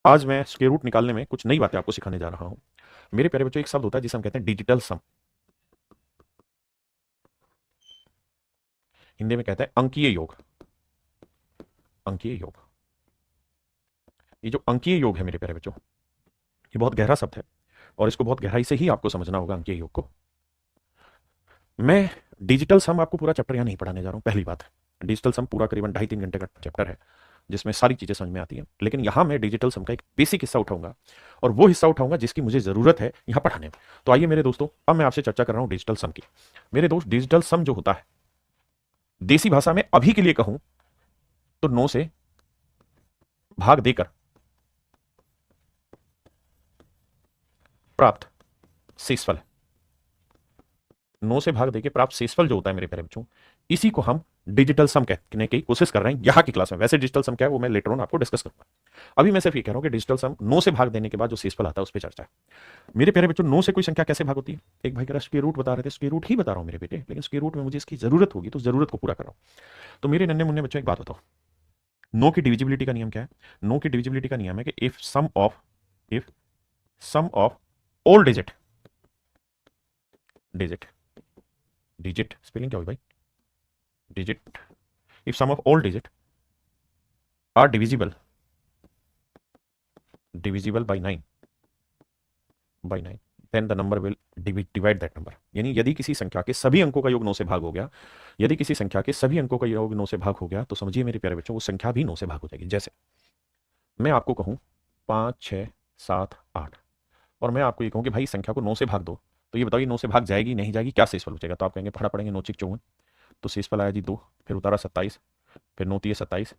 आज मैं square root निकालने में कुछ नई बातें आपको सिखाने जा रहा हूं। मेरे प्यारे बच्चों, एक शब्द होता है जिसे हम कहते हैं डिजिटल सम। हिंदी में कहते हैं अंकीय योग। अंकीय योग, ये जो अंकीय योग है मेरे प्यारे बच्चों, ये बहुत गहरा शब्द है और इसको बहुत गहराई से ही आपको समझना होगा अंकीय योग को। मैं डिजिटल सम आपको पूरा चैप्टर यहाँ नहीं पढ़ाने जा रहा हूँ। पहली बात है, डिजिटल सम पूरा करीबन 2.5-3 घंटे का चैप्टर है जिसमें सारी चीजें समझ में आती हैं, लेकिन यहां मैं डिजिटल सम का एक बेसिक हिस्सा उठाऊंगा और वो हिस्सा उठाऊंगा जिसकी मुझे जरूरत है यहां पढ़ाने में। तो आइए मेरे दोस्तों, अब मैं आपसे चर्चा कर रहा हूं डिजिटल सम की। मेरे दोस्त, डिजिटल सम जो होता है, देसी भाषा में अभी के लिए कहूं तो 9 से भाग देकर प्राप्त शेषफल है। 9 से भाग देकर प्राप्त शेषफल जो होता है मेरे प्यारे बच्चों, इसी को हम डिजिटल सम कहने की कोशिश कर रहे हैं यहाँ की क्लास में। वैसे डिजिटल सम क्या है वो मैं लेटर ऑन आपको डिस्कस करूंगा। अभी मैं सिर्फ ये कह रहा हूं कि डिजिटल सम 9 से भाग देने के बाद जो शेषफल आता है उस पर चर्चा है। मेरे प्यारे बच्चों, 9 से कोई संख्या कैसे भाग होती है? एक भाई कह रहा स्क्वायर रूट बता रहे थे, स्क्वायर रूट ही बता रहा हूं मेरे बेटे, लेकिन स्क्वायर रूट में मुझे इसकी जरूरत होगी तो जरूरत को पूरा कर रहा हूं। तो मेरे नन्हे मुन्ने बच्चों, एक बात बताओ, 9 की डिविजिबिलिटी का नियम क्या है? 9 की डिविजिबिलिटी का नियम है कि if sum of all digit digit digit spelling क्या होगी भाई? Digit. If sum of all digit are divisible by 9 then the number will divide that number. यानी यदि किसी संख्या के सभी अंकों का योग 9 से भाग हो गया, यदि किसी संख्या के सभी अंकों का योग 9 से भाग हो गया, तो समझिए मेरे प्यारे बच्चों, वो संख्या भी 9 से भाग हो जाएगी। जैसे मैं आपको कहूं 5, 6, 7, 8 और मैं आपको ये कहूं कि भाई संख्या को 9 से भाग दो, तो ये बताइए 9 से भाग जाएगी नहीं जाएगी, क्या शेषफल बचेगा? तो आप कहेंगे फटा पड़ेंगे 9 × 54, तो शेषफल आया जी 2, फिर उतारा 27, फिर 9×3 = 27,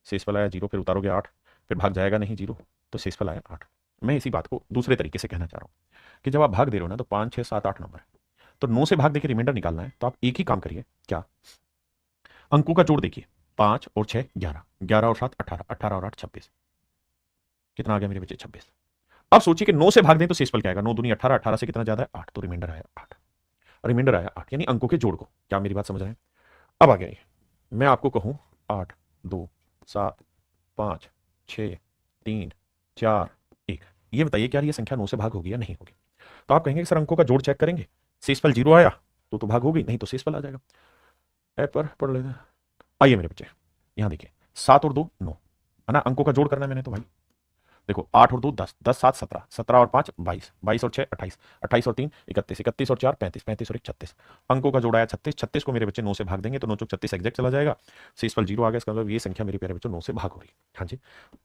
शेषफल आया 0, फिर उतारोगे 8, फिर भाग जाएगा नहीं 0, तो शेषफल आया 8। मैं इसी बात को दूसरे तरीके से कहना चाह रहा हूं कि जब आप भाग दे रहे हो ना, तो 5, 6, 7, 8 नंबर है, तो 9 से भाग देकर रिमाइंडर निकालना है, तो आप एक ही काम करिए, क्या? अंकों का जोड़ देखिए, 5 और 6 11, 11 और 7 18, 18 और 8 26, कितना आ गया मेरे बच्चे? 26। अब सोचिए कि 9 से भाग दें तो शेषफल क्या आएगा? 9 दूनी 18, 18 से कितना ज्यादा है? 8, तो रिमाइंडर आया 8। रिमाइंडर आया 8, यानी अंकों के जोड़ को। क्या मेरी बात समझ रहे हैं? अब आ गया ये, मैं आपको कहूं 8, 2, 7, 5, 6, 3, 4, 1, ये बताइए क्या ये संख्या 9 से भाग होगी या नहीं होगी? तो आप कहेंगे सर अंकों का जोड़ चेक करेंगे, शेषफल 0 आया तो भाग होगी, नहीं तो शेषफल आ जाएगा। ऐप पर पढ़ लेते हैं। आइए मेरे बच्चे, यहां देखिए, 7 और 2 9 है ना, अंकों का जोड़ करना है मैंने, तो भाई देखो 8 और 2 10, 10 7 17, 17 और 5 22, 22 और 6 28, 28 और 3 31, 31 और 4 35, 35 और 1 36, अंकों का जोड़ आया 36। 36 को मेरे बच्चे 9 से भाग देंगे तो 9×36 एग्जैक्ट चला जाएगा, शेषफल 0 आ गया। इसका मतलब ये संख्या मेरे प्यारे बच्चों 9 से भाग हो रही है। हाँ जी।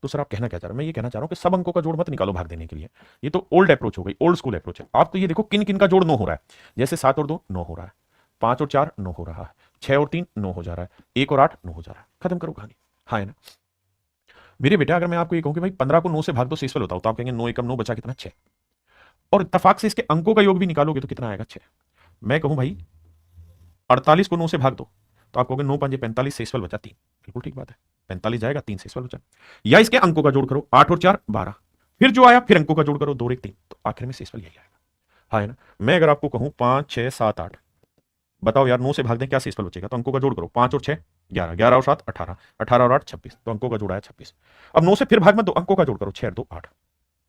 तो सर आप कहना क्या चाह रहे हैं? मैं ये कहना चाह रहा हूँ कि सब अंकों का जोड़ मत निकालो भाग देने के लिए, ये तो ओल्ड अप्रोच हो गई, ओल्ड स्कूल अप्रोच है। आप तो ये देखो किन किन का जोड़ 9 हो रहा है, जैसे 7 और 2 9 हो रहा है, 5 और 4 9 हो रहा है, 6 और 3 9 हो जा रहा है, 1 और 8 9 हो जा रहा है। खत्म करो कहानी। हाँ है ना मेरे बेटा? अगर मैं आपको ये कहूं कि भाई 15 को 9 से भाग दो शेषफल बताओ, तो आप कहेंगे 9 एकम 9 बचा कितना? 6। और इत्तेफाक से इसके अंकों का योग भी निकालोगे तो कितना आएगा? 6। मैं कहूं भाई 48 को 9 से भाग दो, तो आप कहोगे 9×5 = 45, शेषफल बचा 3। बिल्कुल ठीक बात है, 45 जाएगा, 3 शेषफल बचा। या इसके अंकों का जोड़ करो, 8 और 4 12, फिर जो आया फिर अंकों का जोड़ करो, 2 और 1 3, तो आखिर में शेषफल यही आएगा। हाँ है ना? मैं अगर आपको कहूं 5, 6, 7, 8, बताओ यार 9 से भाग दें क्या शेषफल बचेगा? तो अंकों का जोड़ करो, 5 और 6 11, 11 और 7 18, 18 और 8 26, तो अंकों का जोड़ आया 26। अब 9 से फिर भाग मत दो, अंकों का जोड़ करो, 6 और 2 8,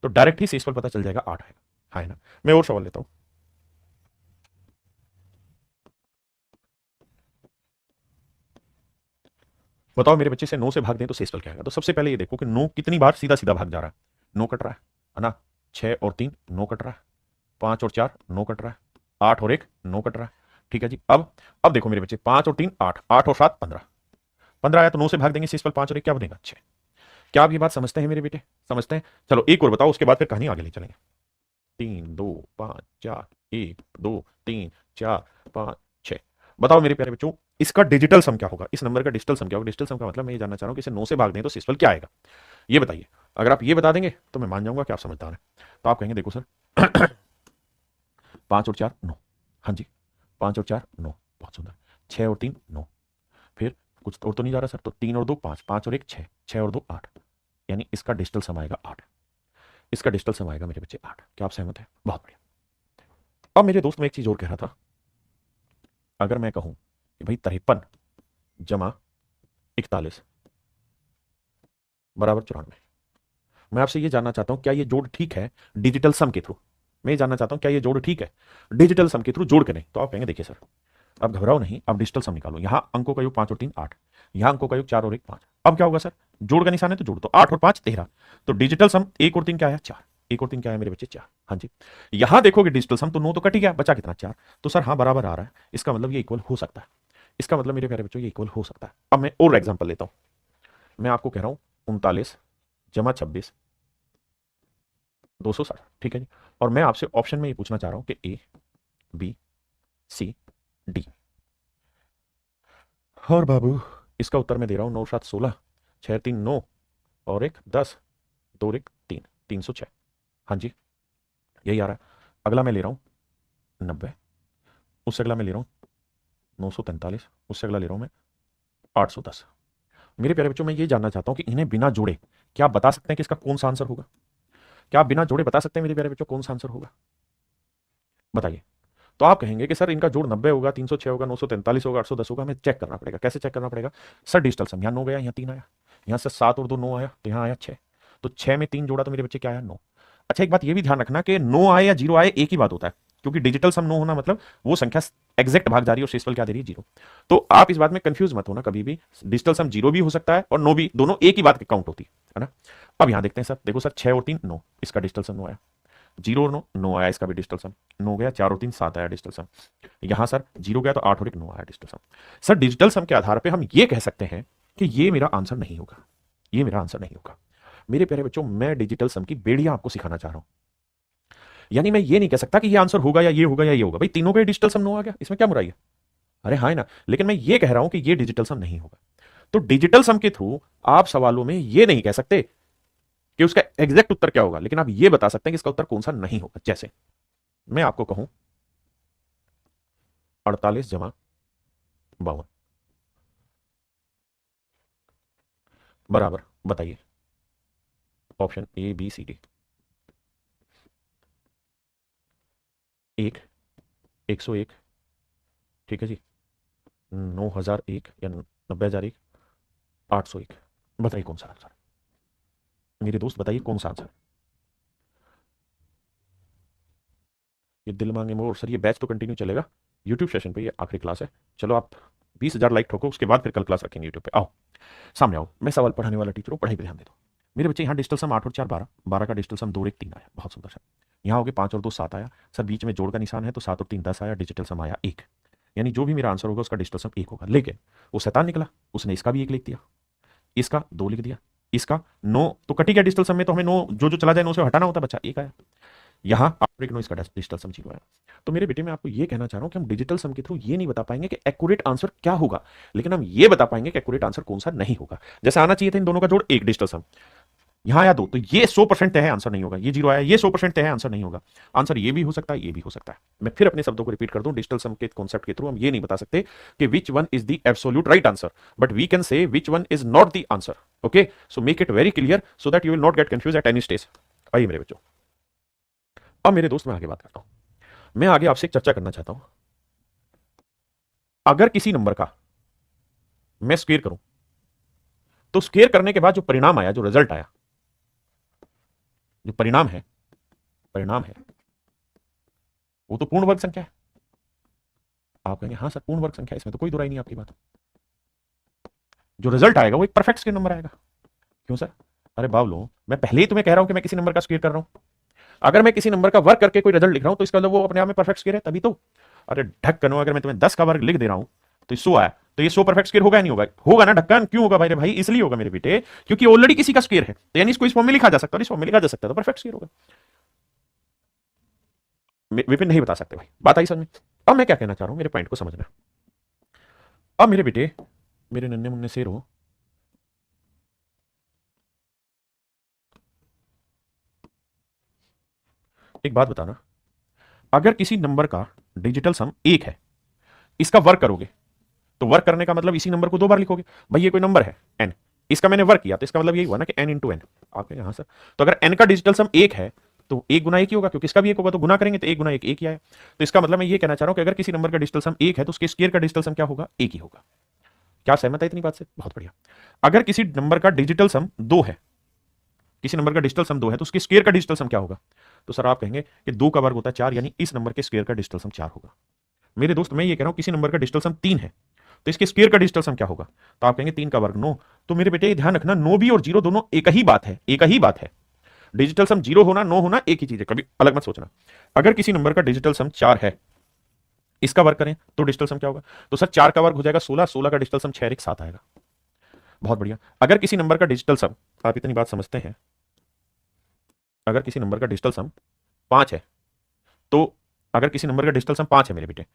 तो डायरेक्ट ही शेषफल पता चल जाएगा 8 आएगा। हाँ है ना? मैं और सवाल लेता हूं। बताओ मेरे बच्चे से 9 से भाग दें तो शेषफल क्या आएगा? तो सबसे पहले ये देखो कि 9 कितनी बार सीधा सीधा भाग जा रहा है। 9 कट रहा है ना, 6 और 3 9 कट रहा है, 5 और 4 9 कट रहा है, 8 और 1 9 कट रहा है। ठीक है जी। अब देखो मेरे बच्चे, 5 और 3 8, 8 और 7 15, 15 आया तो 9 से भाग देंगे, शेषफल 5 और 1 क्या बनेगा? 6। क्या आप ये बात समझते हैं मेरे बेटे? समझते हैं? चलो एक और बताओ, उसके बाद फिर कहानी आगे ले चलेंगे। 3 2 5 4 1 2 3 4 5 6, बताओ मेरे प्यारे बच्चों, इसका डिजिटल सम क्या होगा? इस नंबर का डिजिटल सम क्या होगा? डिजिटल सम का मतलब मैं ये जानना चाह रहा हूं कि इसे 9 से भाग दें तो शेषफल क्या आएगा, ये बताइए। अगर आप ये बता देंगे तो मैं मान जाऊंगा कि आप समझदार हैं। तो आप कहेंगे देखो सर 5 और 4 9, हाँ जी, 5 और 4 9, बहुत सुंदर, 6 और 3 9, फिर कुछ और तो नहीं जा रहा सर, तो 3 और 2 5, 5 और 1 6, 6 और 2 8, यानी इसका डिजिटल सम आएगा 8। इसका डिजिटल सम आएगा मेरे बच्चे 8। क्या आप सहमत हैं? बहुत बढ़िया। अब मेरे दोस्त, मैं एक चीज और कह रहा था, अगर मैं कहूं कि भाई 53 + 41 = 94, मैं आपसे ये जानना चाहता हूं क्या ये जोड़ ठीक है डिजिटल सम के थ्रू। मैं ये जानना चाहता हूं क्या ये जोड़ ठीक है डिजिटल सम के थ्रू जोड़ के नहीं। तो आप कहेंगे देखिए सर अब घबराओ नहीं, अब डिजिटल सम निकालो। यहां अंकों का योग 5 और 3 8, यहां अंकों का योग 4 और 1 5। अब क्या होगा सर, जोड़ का निशान है तो जोड़, तो 8 और 5 13। तो डिजिटल सम 1 और 3 क्या है 4, 1 और 3 क्या है मेरे बच्चे 4। हाँ जी, यहां देखोगे डिजिटल सम तो 9 तो कट ही गया, बचा कितना 4। तो सर हाँ बराबर आ रहा है, इसका मतलब ये इक्वल हो सकता है। इसका मतलब मेरे प्यारे बच्चों ये इक्वल हो सकता है। अब मैं और एग्जांपल लेता हूं। मैं आपको कह रहा हूं 39 जमा 26 260, ठीक है जी। और मैं आपसे ऑप्शन में ये पूछना चाह रहा हूं कि ए बी सी डी। और बाबू इसका उत्तर मैं दे रहा हूं 9 7 16 6 3 9 और 1 10 2 1 3 306। हाँ जी यही आ रहा है। अगला मैं ले रहा हूं 90, उससे अगला मैं ले रहा हूं 943, उससे अगला ले रहा हूं मैं 810। मेरे प्यारे बच्चों मैं ये जानना चाहता हूं कि इन्हें बिना जोड़े क्या आप बता सकते हैं कि इसका कौन सा आंसर होगा? क्या आप बिना जोड़े बता सकते हैं मेरे प्यारे बच्चों कौन सा आंसर होगा? बताइए। तो आप कहेंगे कि सर इनका जोड़ 90 होगा, 306 होगा, 943 होगा, 810 होगा। हमें चेक करना पड़ेगा। कैसे चेक करना पड़ेगा? सर डिजिटल सम, यहाँ 9 गया, यहाँ 3 आया, यहाँ से 7 और 2 9 आया, तो यहाँ आया 6। तो 6 में 3 जोड़ा तो मेरे बच्चे क्या आया 9। अच्छा एक बात ये भी ध्यान रखना कि 9 आए या 0 आए एक ही बात होता है, क्योंकि डिजिटल सम 9 होना मतलब वो संख्या एग्जैक्ट भाग जा रही है और शेषफल क्या दे रही है 0। तो आप इस बात में कंफ्यूज मत होना कभी भी, डिजिटल सम 0 भी हो सकता है और 9 भी, दोनों एक ही बात की काउंट होती है ना। अब यहाँ देखते हैं सर, देखो सर 6 और 3 9, इसका डिजिटल सम 9 आया। 0 और 9 9 आया, इसका भी डिजिटल सम 9 गया, 4 और 3 7 आया डिजिटल सम। यहाँ सर 0 गया तो 8 और 1 9 आया डिजिटल सम। सर डिजिटल सम के आधार पे हम ये कह सकते हैं कि ये मेरा आंसर नहीं होगा, ये मेरा आंसर नहीं होगा। मेरे प्यारे बच्चों मैं डिजिटल सम की बेड़ियां आपको सिखाना चाह रहा हूं। यानी मैं ये नहीं कह सकता कि ये आंसर होगा या ये होगा या ये होगा। भाई तीनों का डिजिटल सम 9 आ गया, इसमें क्या बुराई है? अरे हाँ है ना। लेकिन मैं ये कह रहा हूं कि ये डिजिटल सम नहीं होगा। तो डिजिटल सम के थ्रू आप सवालों में ये नहीं कह सकते कि उसका एग्जैक्ट उत्तर क्या होगा, लेकिन आप ये बता सकते हैं कि इसका उत्तर कौन सा नहीं होगा। जैसे मैं आपको कहूं 48 जमा 52 बराबर, बताइए option A B C D. 1 101, ठीक है जी, 9001 या 90001 801। बताइए कौन सा आंसर? मेरे दोस्त बताइए कौन सा आंसर? ये दिल मांगे मोर सर, ये बैच तो कंटिन्यू चलेगा यूट्यूब सेशन पे, ये आखिरी क्लास है। चलो आप 20,000 लाइक ठोको, उसके बाद फिर कल क्लास रखेंगे यूट्यूब पे। आओ सामने आओ, मैं सवाल पढ़ाने वाला टीचर हूँ, पढ़ाई पे ध्यान दे दो। मेरे बच्चे यहाँ डिजिटल सम 8 और 4 12, 12 का डिजिटल सम 2 और 1 3 आया, बहुत सुंदर सर। यहाँ हो गए 5 और 2 7 आया सर, बीच में जोड़ का निशान है तो 7 और 3 10 आया, डिजिटल सम आया 1। यानी जो भी मेरा आंसर होगा उसका डिजिटल सम 1 होगा। लेकिन वो शैतान निकला, उसने इसका भी 1 लिख दिया, इसका 2 लिख दिया, इसका 9 तो कटी गया डिजिटल सम में, तो हमें 9 जो जो चला जाए 9 से हटाना होता है, बच्चा 1 आया। यहाँ आप नो इसका डिजिटल सम 0 आया। तो मेरे बेटे मैं आपको ये कहना चाह रहा हूं कि हम डिजिटल सम के थ्रू ये नहीं बता पाएंगे कि एक्यूरेट आंसर क्या होगा, लेकिन हम ये बता पाएंगे कि एक्यूरेट आंसर कौन सा नहीं होगा। जैसे आना चाहिए था इन दोनों का जोड़ 1 डिजिटल सम, यहां आया 2, तो ये 100% तय है आंसर नहीं होगा। ये 0 आया, ये 100% तय है आंसर नहीं होगा। आंसर ये भी हो सकता है, ये भी हो सकता है। मैं फिर अपने शब्दों को रिपीट कर दूं, डिजिटल सम के कॉन्सेप्ट के थ्रू हम ये नहीं बता सकते कि which one is the absolute right answer, but we can say which one is not the answer. Okay, so make it very clear so that you will not get confuse at any stage. आइए मेरे बच्चों, अब मेरे दोस्त मैं आगे बात करता हूं। मैं आगे आपसे एक चर्चा करना चाहता हूं। अगर किसी नंबर का मैं स्क्वेयर करूं तो स्क्वेयर करने के बाद जो परिणाम आया, जो रिजल्ट आया, जो परिणाम है वो तो पूर्ण वर्ग संख्या है। आप कहेंगे हाँ सर पूर्ण वर्ग संख्या, इसमें तो कोई दुराई नहीं आपकी बात। जो रिजल्ट आएगा वो एक परफेक्ट स्क्वेयर नंबर आएगा। क्यों सर? अरे बावलो, मैं पहले ही तुम्हें कह रहा हूं कि मैं किसी नंबर का स्क्वेयर कर रहा हूं। अगर मैं किसी नंबर का वर्ग करके कोई रिजल्ट लिख रहा हूं तो इसका मतलब वो अपने आप में परफेक्ट स्क्वेयर है, तभी तो। अरे ढक्कन, अगर मैं तुम्हें 10 का वर्ग लिख दे रहा हूं तो 100 आया, तो ये 100 परफेक्ट स्क्वेयर होगा या नहीं होगा? होगा ना ढक्कन। क्यों होगा भाई? रे भाई इसलिए होगा मेरे बेटे, क्योंकि ऑलरेडी किसी का स्क्वेयर है, तो यानी इसको इस फॉर्म में लिखा जा सकता है, इस फॉर्म में लिखा जा सकता है, तो परफेक्ट स्क्वेयर होगा। विपिन नहीं बता सकते भाई, बात आई समझ में? अब मैं क्या कहना चाह रहा हूं, मेरे पॉइंट को समझना। अब मेरे बेटे, मेरे नन्हे मुन्ने शेर हो, एक बात बताना, अगर किसी नंबर का डिजिटल सम 1 है, इसका वर्क करोगे तो वर्क करने का मतलब इसी नंबर को 2 बार लिखोगे। भाई ये कोई नंबर है n, इसका मैंने वर्क किया तो इसका मतलब यही हुआ ना कि n इंटू एन। आप कहेंगे हाँ सर, तो अगर n का डिजिटल सम 1 है तो 1 गुना 1 ही होगा, क्योंकि इसका भी 1 होगा, तो गुना करेंगे तो 1 गुना 1 1 ही आया। तो इसका मतलब मैं ये कहना चाह रहा हूं कि अगर किसी नंबर का डिजिटल सम 1 है तो उसके स्क्वायर का डिजिटल सम क्या होगा? 1 ही होगा। क्या सहमत है इतनी बात से? बहुत बढ़िया। अगर किसी नंबर का डिजिटल सम 2 है, किसी नंबर का डिजिटल सम 2 है तो उसके स्क्वायर का डिजिटल सम क्या होगा? तो सर आप कहेंगे कि 2 का वर्ग होता है 4, यानी इस नंबर के स्क्वायर का डिजिटल सम 4 होगा। मेरे दोस्त मैं ये कह रहा हूं किसी नंबर का डिजिटल सम 3 है तो इसके स्क्वायर का डिजिटल सम क्या होगा? तो आप कहेंगे 3 का वर्ग 9। तो मेरे बेटे ध्यान रखना, 9 भी और 0 दोनों एक ही बात है, एक ही बात है। डिजिटल सम 0 होना 9 होना एक ही चीज है, कभी अलग मत सोचना। अगर किसी नंबर का डिजिटल सम 4 है, इसका वर्ग करें तो डिजिटल सम क्या होगा? तो सर 4 का वर्ग हो जाएगा 16, 16 का डिजिटल सम 6 एक 7 आएगा। बहुत बढ़िया। अगर किसी नंबर का डिजिटल सम, आप इतनी बात समझते हैं, अगर किसी नंबर का डिजिटल सम 5 है तो अगर किसी नंबर का डिजिटल सम 5 है मेरे बेटे,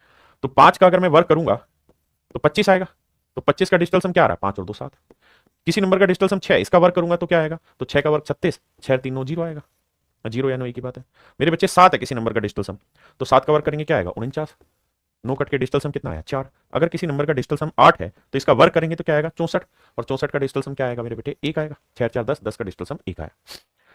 तो 5 का अगर मैं वर्ग करूंगा तो 25 आएगा। तो 25 का डिजिटल सम क्या आ रहा है? 5 और 2 7। किसी नंबर का डिजिटल सम 6, इसका वर्ग करूंगा तो क्या आएगा? तो 6 का वर्ग 36, 6 3 9 0 आएगा। 0 या 9 एक ही बात है। मेरे बच्चे 7 है किसी नंबर का डिजिटल सम, तो 7 का वर्ग करेंगे क्या आएगा? 49। 9 कट के डिजिटल सम कितना आया? 4। अगर किसी नंबर का डिजिटल सम 8 है तो इसका वर्ग करेंगे तो क्या आएगा? 64। और 64 का डिजिटल सम क्या आएगा मेरे बेटे? 1 आएगा। 6 4 10, 10 का डिजिटल सम 1 आया।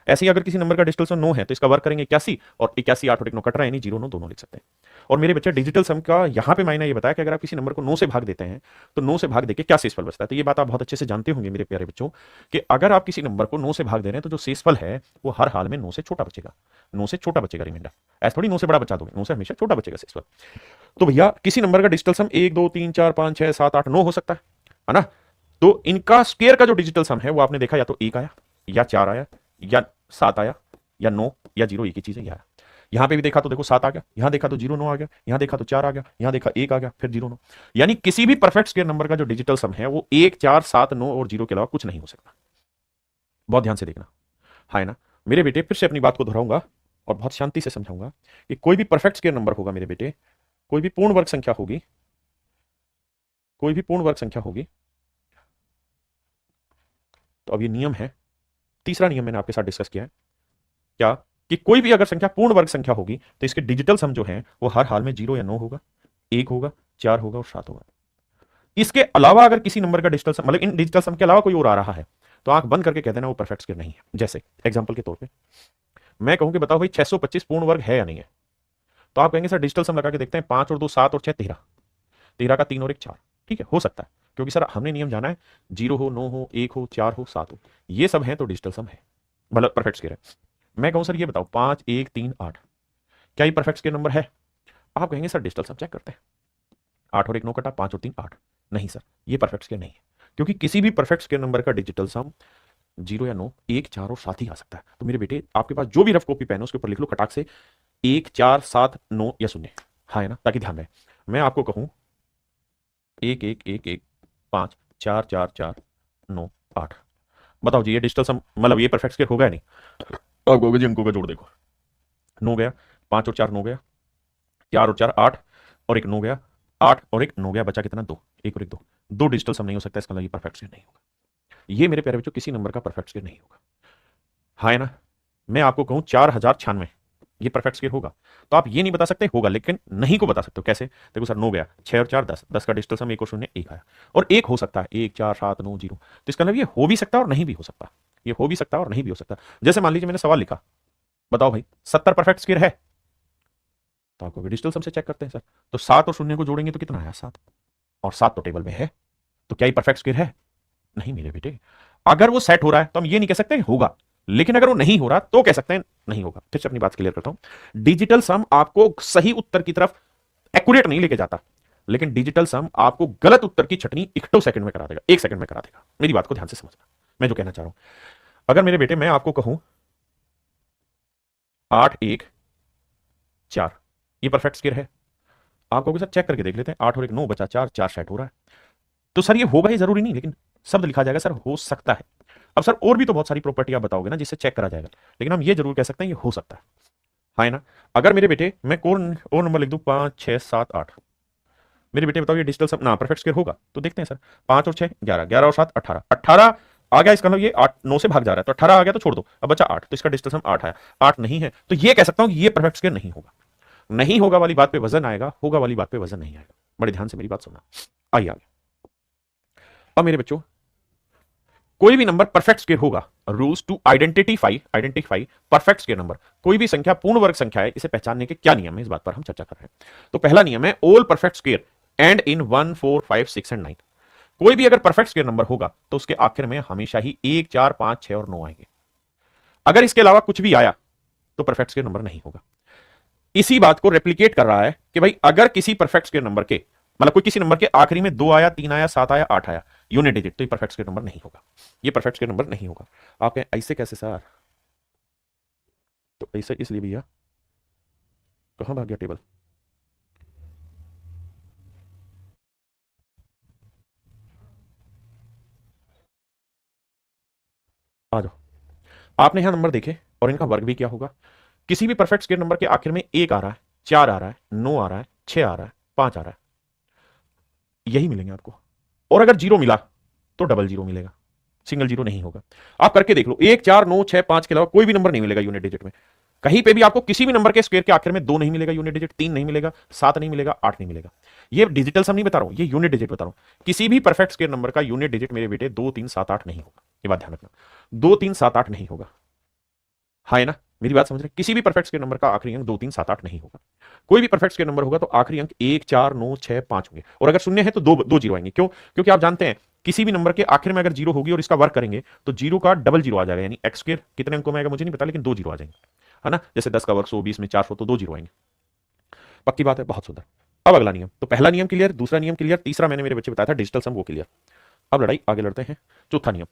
ऐसे ही अगर किसी नंबर का डिजिटल सम 9 है तो इसका वर्ग करेंगे 81, और 81 8 और 1 9 कट रहा है, यानी 0 9 दोनों लिख सकते हैं। और मेरे बच्चे डिजिटल सम का यहाँ पे मायना ये बताया कि अगर आप किसी नंबर को 9 से भाग देते हैं तो 9 से भाग देके क्या शेषफल बचता है। तो ये बात आप बहुत अच्छे से जानते होंगे मेरे प्यारे बच्चों कि अगर आप किसी नंबर को 9 से भाग दे रहे हैं तो जो शेषफल है वो हर हाल में 9 से छोटा बचेगा। 9 से छोटा बचेगा रिमाइंडर, ऐसा थोड़ी 9 से बड़ा बचा दोगे, 9 से हमेशा छोटा बचेगा शेषफल। तो भैया किसी नंबर का डिजिटल सम 1 2 3 4 5 6 7 8 9 हो सकता है ना? तो इनका स्क्वायर का जो डिजिटल सम है वो आपने देखा या तो 1 आया या 4 आया या 7 आया या 9 या 0, एक ही चीज है। यहां पे भी देखा तो देखो 7 आ गया, यहां देखा तो 0 9 आ गया, यहां देखा तो 4 आ गया, यहां देखा 1 आ गया, फिर 0 9। यानी किसी भी परफेक्ट स्क्वायर नंबर का जो डिजिटल सम है वो 1 4 7 9 और 0 के अलावा कुछ नहीं हो सकता। बहुत ध्यान से देखना, है ना मेरे बेटे? फिर से अपनी बात को दोहराऊंगा और बहुत शांति से समझाऊंगा कि कोई भी परफेक्ट स्क्वायर नंबर होगा मेरे बेटे, कोई भी पूर्ण वर्ग संख्या होगी, कोई भी पूर्ण वर्ग संख्या होगी, तो अब ये नियम है, तीसरा नियम मैंने आपके साथ डिस्कस किया है क्या, कि कोई भी अगर संख्या पूर्ण वर्ग संख्या होगी तो इसके डिजिटल सम जो है वो हर हाल में 0 या 9 होगा, 1 होगा, 4 होगा और 7 होगा। इसके अलावा अगर किसी नंबर का डिजिटल सम, मतलब इन डिजिटल सम के अलावा कोई और आ रहा है तो आंख बंद करके कह देना वो परफेक्ट स्क्वायर नहीं है। जैसे एग्जांपल के तौर पे मैं कहूं कि बताओ भाई 625 पूर्ण वर्ग है या नहीं है, तो आप कहेंगे सर डिजिटल सम लगा के देखते हैं, 5 और 2 7 और 6 13, 13 का 3 और 1 4। ठीक है, हो सकता है, क्योंकि सर हमने नियम जाना है 0 हो 9 हो 1 हो 4 हो 7 हो, ये सब है तो डिजिटल सम है, मतलब परफेक्ट स्क्वायर है। मैं कहूं सर ये बताओ 5 1 3 8, क्या ये परफेक्ट स्क्वायर नंबर है? आप कहेंगे सर डिजिटल सम चेक करते हैं, 8 और 1 9 कटा, 5 और 3 8। नहीं सर, ये परफेक्ट स्क्वायर नहीं है, क्योंकि किसी भी परफेक्ट स्क्वायर नंबर का डिजिटल सम 0 या 9 1 4 और 7 ही आ सकता है। तो मेरे बेटे आपके पास जो भी रफ कॉपी पेन है उसके ऊपर लिख लो खटाक से 1 4 7 9 या 0, हाँ है ना, ताकि ध्यान रहे। मैं आपको कहूं 1 1 1 1 5 4 4 4 9 8, बताओ जी ये डिजिटल सम, मतलब ये परफेक्ट स्क्वायर होगा या नहीं? आप कहोगे जी अंकों का जोड़ देखो, 9 गया, 5 और 4 9 गया, 4 और 4 8 और 1 9 गया, 8 और 1 9 गया, बचा कितना? 2, 1 और 1 2, 2 डिजिटल सम नहीं हो सकता, इसका मतलब ये परफेक्ट स्क्वायर नहीं होगा। ये मेरे प्यारे बच्चों किसी नंबर का परफेक्ट स्क्वायर नहीं होगा, हाँ है ना? मैं आपको कहूं 4096, ये परफेक्ट स्क्वायर होगा, तो आप ये नहीं बता सकते होगा, लेकिन नहीं को बता सकते हो। कैसे? देखो सर 9 गया, 6 और 4 10, 10 का डिजिटल सम 1 और 0 1 आया, और 1 हो सकता है 1 4 7 9 0, तो इसका मतलब ये हो भी सकता है और नहीं भी हो सकता, ये हो भी सकता है और नहीं भी हो सकता। जैसे मान लीजिए मैंने सवाल लिखा, बताओ भाई 70 परफेक्ट स्क्वायर है, तो आपको डिजिटल सम से चेक करते हैं सर, तो 7 और 0 को जोड़ेंगे तो कितना आया? 7, और 7 तो टेबल में है, तो क्या ये परफेक्ट स्क्वायर है? नहीं मेरे बेटे। अगर वो सेट हो रहा है तो हम ये नहीं कह सकते होगा, लेकिन अगर वो नहीं हो रहा तो कह सकते हैं नहीं होगा। फिर से अपनी बात क्लियर करता हूं, डिजिटल सम आपको सही उत्तर की तरफ एक्यूरेट नहीं लेके जाता, लेकिन डिजिटल सम आपको गलत उत्तर की छटनी 1 सेकंड में करा देगा, 1 सेकंड में करा देगा। मेरी बात को ध्यान से समझना, मैं जो कहना चाह रहा हूं, अगर मेरे बेटे मैं आपको कहूं 8 1 4, ये परफेक्ट स्क्वायर है, आप कहोगे सर चेक करके देख लेते हैं, 8 और 1 9 बचा 4, 4 सेट हो रहा है, तो सर ये होगा ही जरूरी नहीं, लेकिन शब्द लिखा जाएगा सर हो सकता है। अब सर और भी तो बहुत सारी प्रॉपर्टी आप बताओगे ना जिससे चेक करा जाएगा, लेकिन हम ये जरूर कह सकते हैं ये हो सकता है ना? अगर मेरे बेटे मैं और नंबर लिख दूं 5 6 7 8, मेरे बेटे बताओ ये डिजिटल सम ना परफेक्ट स्क्वायर होगा? तो देखते हैं सर, 5 और 6 11, 11 और 7 18, 18 आ गया, इसका मतलब ये 8 9 से भाग जा रहा है, तो 18 आ गया तो छोड़ दो, अब बचा 8, तो इसका डिजिटल सम 8 आया, 8 नहीं है, तो ये कह सकता हूं कि ये परफेक्ट स्क्वायर नहीं होगा। नहीं होगा वाली बात पे वजन आएगा, होगा वाली बात पे वजन नहीं आएगा। बड़े ध्यान से मेरी बात सुनना, आइए आगे। अब मेरे बच्चों कोई भी नंबर परफेक्ट स्क्वायर होगा, rules to identify perfect square number, कोई भी संख्या पूर्ण वर्ग संख्या है, इसे पहचानने के क्या नियम है, इस बात पर हम चर्चा कर रहे हैं। तो पहला नियम है all perfect square and in 1 4 5 6 and 9। कोई भी अगर परफेक्ट स्क्वायर नंबर होगा तो उसके आखिर में हमेशा ही 1 4 5 6 और 9 आएंगे। अगर इसके अलावा कुछ भी आया तो परफेक्ट स्क्वायर नंबर नहीं होगा। इसी बात को रेप्लिकेट कर रहा है कि भाई अगर किसी परफेक्ट स्क्वायर नंबर के मतलब कोई किसी नंबर के आखिरी में 2 आया, 3 आया, 7 आया, 8 आया यूनिट डिजिट, तो ये परफेक्ट स्क्वायर नंबर नहीं होगा, ये परफेक्ट स्क्वायर नंबर नहीं होगा। आप कहें ऐसे कैसे सर, तो ऐसे इसलिए भैया, कहां भाग गया टेबल, आ जाओ। आपने यहां नंबर देखे और इनका वर्ग भी क्या होगा। किसी भी परफेक्ट स्क्वायर नंबर के आखिर में 1 आ रहा है, 4 आ रहा है, 9 आ रहा है, 6 आ रहा है, 5 आ रहा है, यही मिलेंगे आपको। और अगर जीरो मिला तो डबल जीरो मिलेगा, सिंगल जीरो नहीं होगा। आप करके देख लो, 1, 4, 9, 6, 5 के अलावा कोई भी नंबर नहीं मिलेगा यूनिट डिजिट में। कहीं पे भी आपको किसी भी नंबर के स्क्वायर के आखिर में 2 नहीं मिलेगा यूनिट डिजिट, 3 नहीं मिलेगा, 7 नहीं मिलेगा, 8 नहीं मिलेगा। ये डिजिटल सम नहीं बता रहा हूं, ये यूनिट डिजिट बता रहा हूं। किसी भी परफेक्ट स्क्वायर नंबर का यूनिट डिजिट मेरे बेटे 2, 3, 7, 8 नहीं होगा, ये बात ध्यान रखना। 2, 3, 7, 8 नहीं होगा, हाँ है ना, मेरी बात समझ रहे। किसी भी परफेक्ट स्क्वायर नंबर का आखिरी अंक 2, 3, 7, 8 नहीं होगा। कोई भी परफेक्ट स्क्वायर नंबर होगा तो आखिरी अंक 1, 4, 9, 6, 5 होंगे, और अगर शून्य है तो दो जीरो आएंगे। क्यों? क्योंकि आप जानते हैं किसी भी नंबर के आखिर में अगर जीरो होगी और इसका वर्क करेंगे तो जीरो का डबल जीरो आ जाएगा, यानी एक्स स्क्वायर कितने अंकों में आएगा मुझे नहीं पता, लेकिन 2 जीरो आ जाएंगे, है ना। जैसे 10 का वर्ग 100, 20 में 400, तो 2 जीरो आएंगे। पक्की बात है, बहुत सुंदर। अब अगला नियम, तो पहला नियम क्लियर, दूसरा नियम क्लियर, तीसरा मैंने मेरे बच्चे बताया था डिजिटल सम, वो क्लियर। अब लड़ाई आगे लड़ते हैं। चौथा नियम,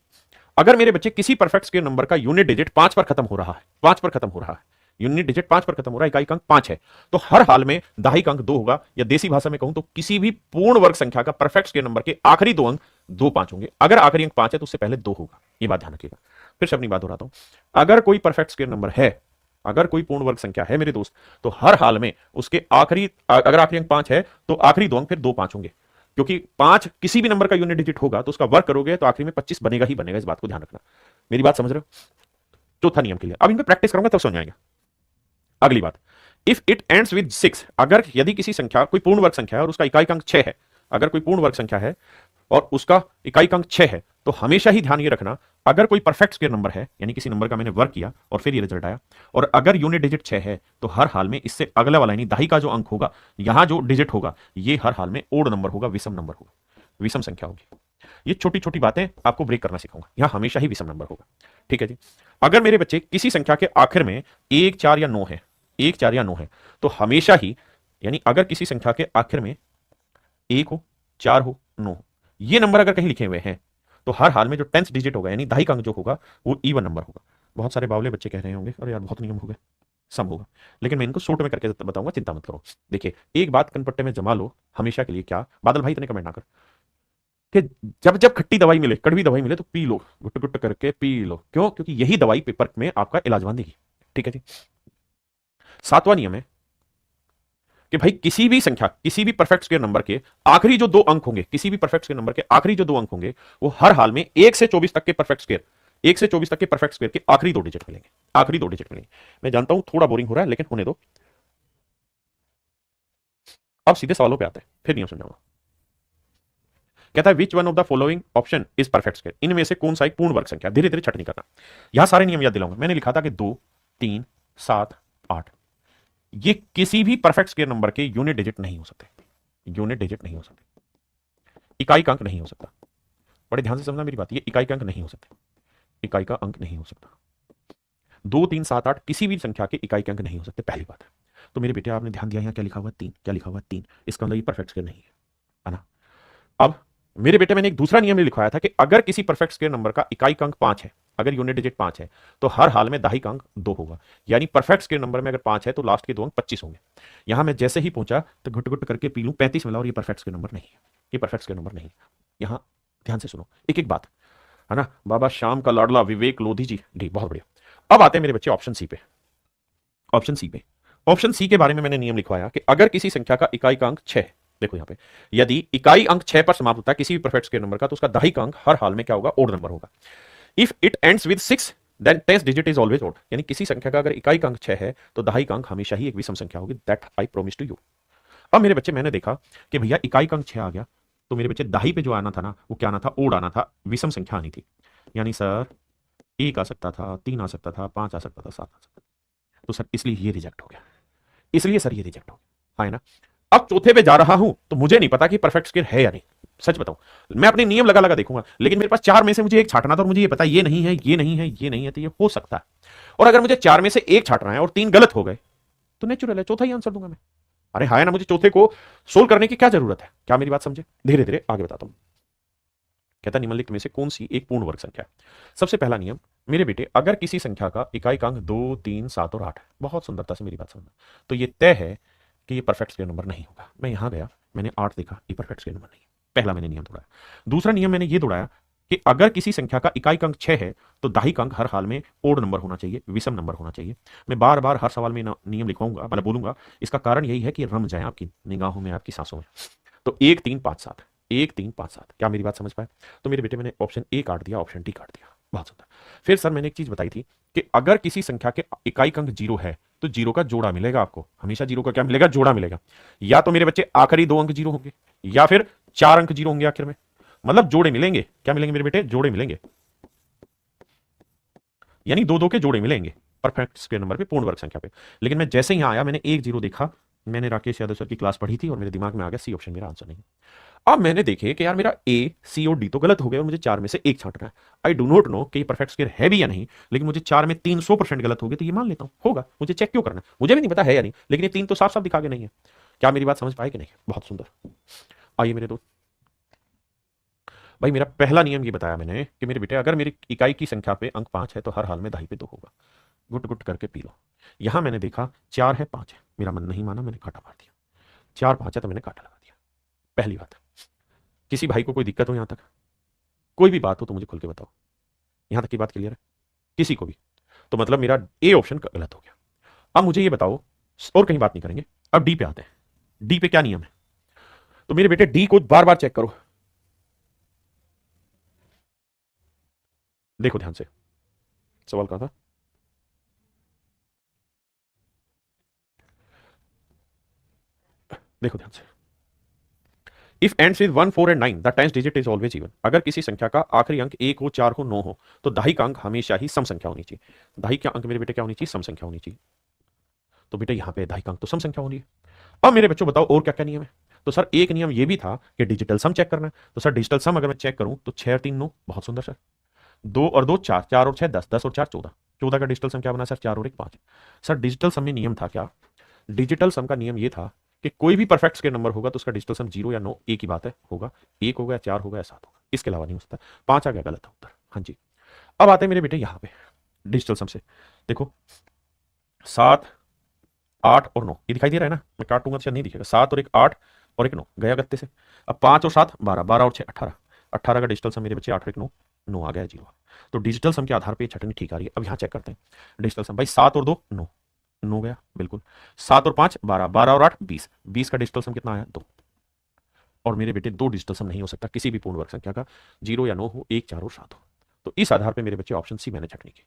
अगर मेरे बच्चे किसी परफेक्ट स्क्वायर नंबर का यूनिट डिजिट 5 पर खत्म हो रहा है, 5 पर खत्म हो रहा है, यूनिट डिजिट 5 पर खत्म हो रहा है, इकाई अंक 5 है, तो हर हाल में दहाई अंक 2 होगा, या देसी भाषा में कहूं तो किसी भी पूर्ण वर्ग संख्या का परफेक्ट स्क्वायर नंबर के आखिरी 2 अंक 2, 5 होंगे। अगर आखिरी अंक 5 है तो उससे पहले 2 होगा, ये बात ध्यान रखिएगा। फिर से अपनी बात दोहराता हूं, अगर कोई परफेक्ट स्क्वायर नंबर है, अगर कोई पूर्ण वर्ग संख्या है मेरे दोस्त, तो हर हाल में उसके आखिरी, अगर आखिरी अंक 5 है तो आखिरी 2 अंक फिर 2, 5 होंगे, क्योंकि 5 किसी भी नंबर का यूनिट डिजिट होगा तो उसका वर्क करोगे तो आखिरी में 25 बनेगा ही बनेगा, इस बात को ध्यान रखना। मेरी बात समझ रहे हो? चौथा नियम के लिए अब इन पे प्रैक्टिस करूंगा तब समझ आएगा। अगली बात, इफ इट एंड्स विद 6, अगर यदि किसी संख्या कोई पूर्ण वर्ग संख्या है और उसका इकाई अंक 6 है, अगर कोई पूर्ण वर्ग संख्या है और उसका इकाई अंक 6 है, तो हमेशा ही ध्यान ये रखना, अगर कोई परफेक्ट स्क्वायर नंबर है, यानी किसी नंबर का मैंने वर्क किया और फिर ये रिजल्ट आया, और अगर यूनिट डिजिट 6 है, तो हर हाल में इससे अगला वाला यानी दहाई का जो अंक होगा, यहां जो डिजिट होगा, ये हर हाल में ओड नंबर होगा, विषम नंबर होगा, विषम संख्या होगी। ये छोटी छोटी बातें आपको ब्रेक करना सिखाऊंगा, यहां हमेशा ही विषम नंबर होगा, ठीक है जी। अगर मेरे बच्चे किसी संख्या के आखिर में 1, 4 या 9 है, 1, 4 या 9 है, तो हमेशा ही, यानी अगर किसी संख्या के आखिर में 1 हो, 4 हो, 9 हो, ये नंबर अगर कहीं लिखे हुए हैं, तो हर हाल में जो 10th डिजिट होगा, यानी दहाई का अंक जो होगा, वो इवन नंबर होगा। बहुत सारे बावले बच्चे कह रहे होंगे अरे यार बहुत नियम हो गए, सम होगा, लेकिन मैं इनको शॉर्ट में करके बताऊंगा, चिंता मत करो। देखिए, एक बात कनपट्टे में जमा लो हमेशा के लिए, क्या बादल भाई इतने कमेंट ना कर कि जब जब खट्टी दवाई मिले, कड़वी दवाई मिले तो पी लो, गुट गुट करके पी लो। क्यों? क्योंकि यही दवाई पेपर में आपका इलाज बांधेगी, ठीक है जी। सातवां नियम है कि भाई किसी भी संख्या, किसी भी परफेक्ट स्क्वायर नंबर के आखिरी जो 2 अंक होंगे, किसी भी परफेक्ट स्क्वायर नंबर के आखिरी जो 2 अंक होंगे, वो हर हाल में 1 से 24 तक के परफेक्ट स्क्वायर, 1 से 24 तक के परफेक्ट स्क्वायर के आखिरी 2 डिजिट मिलेंगे, आखिरी 2 डिजिट मिलेंगे। मैं जानता हूं थोड़ा बोरिंग हो रहा है, लेकिन होने दो। अब सीधे सवालों पे आते हैं, फिर नियम समझाऊंगा। कहता है which one of the following option is perfect square, इनमें से कौन सा एक पूर्ण वर्ग संख्या, धीरे धीरे छटनी करना। यहां सारे नियम याद दिलाऊंगा। मैंने लिखा था कि 2, 3, 7, 8, ये किसी भी परफेक्ट स्क्वायर नंबर के यूनिट डिजिट नहीं हो सकते, यूनिट डिजिट नहीं हो सकते, इकाई का अंक नहीं हो सकता। बड़े ध्यान से समझना मेरी बात, ये इकाई का अंक नहीं हो सकते, इकाई का अंक नहीं हो सकता। 2, 3, 7, 8 किसी भी संख्या के इकाई के अंक नहीं हो सकते, पहली बात है। तो मेरे बेटे आपने ध्यान दिया, यहां क्या लिखा हुआ है? 3, क्या लिखा हुआ है? 3, इसका मतलब ये परफेक्ट स्क्वायर नहीं है ना। अब मेरे बेटे मैंने एक दूसरा नियम लिखवाया था कि अगर किसी परफेक्ट स्क्वायर नंबर का इकाई अंक 5 है, अगर यूनिट डिजिट 5 है, तो हर हाल में दहाई अंक 2 होगा, यानी परफेक्ट स्क्वायर नंबर में अगर 5 है तो लास्ट के 2 अंक 25 होंगे। यहां मैं जैसे ही पहुंचा तो घुट घुट करके पी लूं, 35 मिला, और ये परफेक्ट स्क्वायर नंबर नहीं है, ये परफेक्ट स्क्वायर नंबर नहीं है। यहां ध्यान से सुनो एक एक बात, है ना। बाबा श्याम का लाडला विवेक लोधी जी, बहुत बढ़िया। अब आते हैं मेरे बच्चे ऑप्शन सी पे। ऑप्शन सी पे, ऑप्शन सी के बारे में मैंने नियम लिखवाया कि अगर किसी संख्या का इकाई का अंक 6, देखो यहां पे, यदि इकाई अंक 6 पर समाप्त होता है किसी भी परफेक्ट स्क्वायर नंबर का, तो उसका दहाई का अंक हर हाल में क्या होगा? ओड नंबर होगा। If it ends with 6 then 10th digit is always odd, यानी किसी संख्या का अगर इकाई का अंक 6 है तो दहाई का अंक हमेशा ही एक विषम संख्या होगी, that I promise to you. अब मेरे बच्चे मैंने देखा कि भैया इकाई का अंक 6 आ गया, तो मेरे बच्चे दहाई पे जो आना था ना, वो क्या आना था? ओड आना था, विषम संख्या आनी थी। यानी सर 1 आ सकता था, 3 आ सकता था, 5 आ सकता था, 7 आ सकता था, तो सर इसलिए ये रिजेक्ट हो गया, इसलिए सर ये रिजेक्ट हो गया, है ना। अब चौथे पे जा रहा हूं तो मुझे नहीं पता कि परफेक्ट स्क्वायर है या नहीं, सच बताऊं, मैं अपने नियम लगा लगा देखूंगा, लेकिन मेरे पास चार में से मुझे एक छाटना था और मुझे ये पता ये नहीं है, ये नहीं है, ये नहीं है, तो ये हो सकता है। और अगर मुझे चार में से एक छाटना है और तीन गलत हो गए तो नेचुरल है चौथा ही आंसर दूंगा मैं। अरे हाय ना, मुझे चौथे को सोल्व करने की क्या जरूरत है? क्या मेरी बात समझे? धीरे धीरे आगे बताता हूं। कहता निम्नलिखित में से कौन सी एक पूर्ण वर्ग संख्या है? सबसे पहला नियम, मेरे बेटे अगर किसी संख्या का इकाइकांक 2, 3, 7 और 8 है, बहुत सुंदरता से मेरी बात समझना, तो ये तय है कि ये परफेक्ट स्क्वायर नंबर नहीं होगा। मैं यहां गया, मैंने 8 देखा, ये परफेक्ट स्क्वायर नंबर नहीं है। पहला मैंने नियम तोड़ा। दूसरा नियम मैंने ये तोड़ा कि अगर किसी संख्या का इकाइकांक 6 है तो दाहिक अंक हर हाल में ओड नंबर होना चाहिए, विषम नंबर होना चाहिए। मैं बार बार हर सवाल में नियम लिखवाऊंगा, मतलब बोलूंगा। इसका कारण यही है कि रम जाए आपकी निगाहों में, आपकी सांसों में। तो 1, 3, 5, 7, 1, 3, 5, 7, क्या मेरी बात समझ पाए? तो मेरे बेटे मैंने ऑप्शन ए काट दिया, ऑप्शन डी काट दिया। बहुत सुंदर। फिर सर मैंने एक चीज बताई थी कि अगर किसी संख्या के इकाई अंक 0 है तो 0 का जोड़ा मिलेगा आपको। हमेशा 0 का क्या मिलेगा? जोड़ा मिलेगा। या तो मेरे बच्चे आखिरी 2 अंक 0 होंगे या फिर 4 अंक 0 होंगे आखिर में, मतलब जोड़े मिलेंगे। क्या मिलेंगे मेरे बेटे? जोड़े मिलेंगे, यानी 2 2 के जोड़े मिलेंगे परफेक्ट स्क्वायर नंबर पे, पूर्ण वर्ग संख्या पे। लेकिन मैं जैसे ही यहां आया, मैंने 1 0 देखा, मैंने राकेश यादव सर की क्लास पढ़ी थी और मेरे दिमाग में आ गया सी ऑप्शन मेरा आंसर नहीं। अब मैंने देखे कि यार मेरा ए, सी और डी तो गलत हो गया और मुझे चार में से एक छांटना है। आई डू नॉट नो कि ये परफेक्ट स्क्वायर है भी या नहीं, लेकिन मुझे चार में 300% गलत हो गए तो ये मान लेता हूं होगा। मुझे चेक क्यों करना? मुझे भी नहीं पता है या नहीं, लेकिन ये 3 तो साफ साफ दिखा के नहीं है। क्या मेरी बात समझ पाए कि नहीं? बहुत सुंदर। आइए मेरे दोस्त, भाई मेरा पहला नियम ये बताया मैंने कि मेरे बेटे अगर मेरी इकाई की संख्या पे अंक 5 है तो हर हाल में दाई पे 2 होगा। गुट गुट करके पी लो। यहां मैंने देखा 4 है, 5 है, मेरा मन नहीं माना, मैंने कांटा मार दिया। 4 5 है तो मैंने कांटा लगा दिया। पहली बात, किसी भाई को कोई दिक्कत हो यहां तक? कोई भी बात हो तो मुझे खुल के बताओ। यहां तक की बात क्लियर है किसी को भी? तो मतलब मेरा ए ऑप्शन गलत हो गया। अब मुझे ये बताओ, और कहीं बात नहीं करेंगे, अब डी पे आते हैं। डी पे क्या नियम है? तो मेरे बेटे डी को बार बार चेक करो, देखो ध्यान से। सवाल कहा था? देखो ध्यान से। If ends with 1 4 and 9 the tenth digit is always even. अगर किसी संख्या का आखिरी अंक 1 हो, 4 हो, 9 हो तो दाहिक अंक हमेशा ही सम संख्या होनी चाहिए। दाहिक अंक मेरे बेटे क्या होनी चाहिए? सम संख्या होनी चाहिए। तो बेटे यहां पे दाहिक अंक तो सम संख्या होनी है। अब मेरे बच्चों बताओ और क्या क्या नियम है? तो सर एक नियम ये भी था कि डिजिटल सम चेक करना है। तो सर डिजिटल सम अगर मैं चेक करूं तो 6 और 3 9, बहुत सुंदर सर। 2 और 2 4, 4 और 6 10, 10 और 4 14, 14 का डिजिटल सम क्या बना सर? 4 और 1 5। सर डिजिटल सम में नियम था क्या? डिजिटल सम का नियम ये था कि कोई भी परफेक्ट स्क्वायर नंबर होगा तो उसका डिजिटल सम 0 या 9 एक ही बात है, होगा। 1 होगा या 4 होगा या 7 होगा, इसके अलावा नहीं हो सकता। 5 आ गया, गलत है उत्तर। हाँ जी। अब आते हैं मेरे बेटे यहाँ पे डिजिटल सम से। देखो 7 8 और 9, ये दिखाई दे रहा है ना? मैं काटूंगा तो शायद नहीं दिखेगा। 7 और 1 8 और 1 9 गया गत्ते से। अब 5 और 7 12, 12 और 6 18, 18 का डिजिटल सम मेरे बच्चे 8 और 1 9, 9 आ गया 0। तो डिजिटल सम के आधार पर छटनी ठीक आ रही है। अब यहाँ चेक करते हैं डिजिटल सम। भाई 7 और 2 9, 9 गया बिल्कुल। 7 और 5 12, 12 और 8 20, 20 का डिजिटल सम कितना आया? 2। और मेरे बेटे 2 डिजिटल सम नहीं हो सकता किसी भी पूर्ण वर्ग संख्या का, 0 या 9 हो, 1 4 और 7 हो। तो इस आधार पर मेरे बच्चे ऑप्शन सी मैंने छटनी की।